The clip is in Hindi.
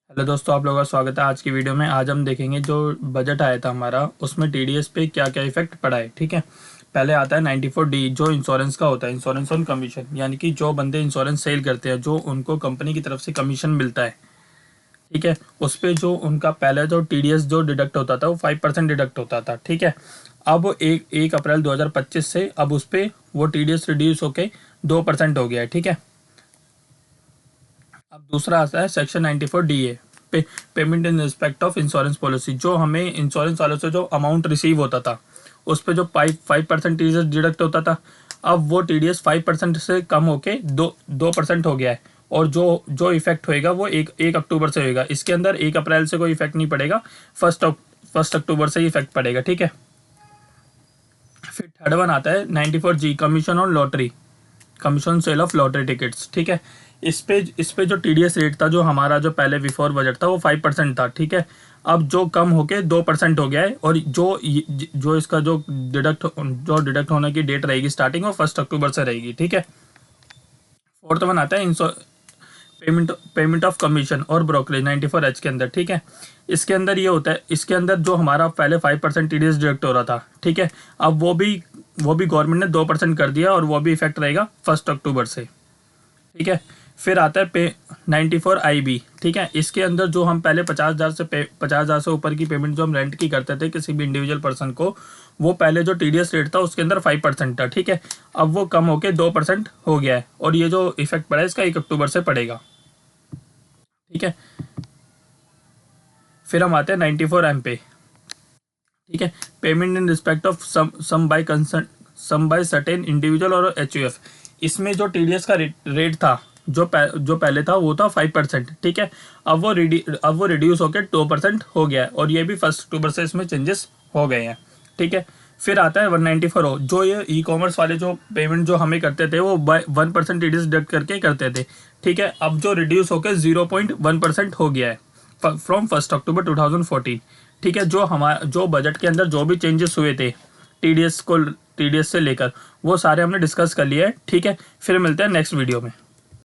हेलो दोस्तों, आप लोगों का स्वागत है आज की वीडियो में। आज हम देखेंगे जो बजट आया था हमारा, उसमें टीडीएस पे क्या क्या इफेक्ट पड़ा है। ठीक है, पहले आता है 94D जो इंश्योरेंस का होता है, इंश्योरेंस ऑन कमीशन, यानी कि जो बंदे इंश्योरेंस सेल करते हैं, जो उनको कंपनी की तरफ से कमीशन मिलता है। ठीक है, उस पे जो उनका पहले जो टीडीएस जो डिडक्ट होता था वो 5% डिडक्ट होता था। ठीक है, अब एक अप्रैल 2025 से अब उस पे वो टीडीएस रिड्यूस होके 2% हो गया है। ठीक है, अब दूसरा आता है section 94DA payment in respect of insurance policy. जो हमें इंश्योरेंस वालों से जो अमाउंट रिसीव होता था उस पे जो 5% टीडीएस डिडक्ट होता था, अब वो टीडीएस 5% से कम होके 2% हो गया है। और जो जो इफेक्ट होएगा वो एक अक्टूबर से होएगा। इसके अंदर 1 अप्रैल से कोई इफेक्ट नहीं पड़ेगा, फर्स्ट अक्टूबर से ही इफेक्ट पड़ेगा। ठीक है, फिर थर्ड वन आता है 94G commission on lottery, commission sale of lottery tickets. ठीक है, इस पे जो टीडीएस रेट था, जो हमारा जो पहले बिफोर बजट था वो 5% था। ठीक है, अब जो कम होके 2% हो गया है। और जो इसका जो डिडक्ट होने की डेट रहेगी स्टार्टिंग, वो 1 अक्टूबर से रहेगी। ठीक है, फोर्थ वन आता है पेमेंट पेमेंट ऑफ कमीशन और ब्रोकरेज 94H के अंदर। ठीक है, इसके अंदर ये होता है, इसके अंदर जो हमारा पहले 5% टीडीएस डिडक्ट हो रहा था, ठीक है, अब वो भी गवर्नमेंट ने 2% कर दिया और वो भी इफेक्ट रहेगा 1 अक्टूबर से। ठीक है, फिर आता है पे 94IB। ठीक है, इसके अंदर जो हम पहले 50,000 से ऊपर की पेमेंट जो हम रेंट की करते थे किसी भी इंडिविजुअल पर्सन को, वो पहले जो टीडीएस रेट था उसके अंदर 5% था। ठीक है, अब वो कम होके 2% हो गया है और ये जो इफेक्ट पड़ा है इसका 1 अक्टूबर से पड़ेगा। ठीक है, फिर हम आते हैं 94M पे। ठीक है, payment in respect of sum by certain individual और एचयूएफ। इसमें जो टीडीएस का रेट था, जो पहले था वो था 5%। ठीक है, अब वो रिड्यूस होकर 2% हो गया है और ये भी 1 अक्टूबर से इसमें चेंजेस हो गए हैं। ठीक है, फिर आता है 194O, जो ये ई कॉमर्स वाले जो पेमेंट जो हमें करते थे वो 1% टीडीएस डिडक्ट करके करते थे। ठीक है, अब जो रिड्यूस होकर 0.1% हो गया है फ्रॉम 1 अक्टूबर 2014। ठीक है, जो बजट के अंदर जो भी चेंजेस हुए थे टीडीएस से लेकर, वो सारे हमने डिस्कस कर लिए हैं। ठीक है, फिर मिलते हैं नेक्स्ट वीडियो में।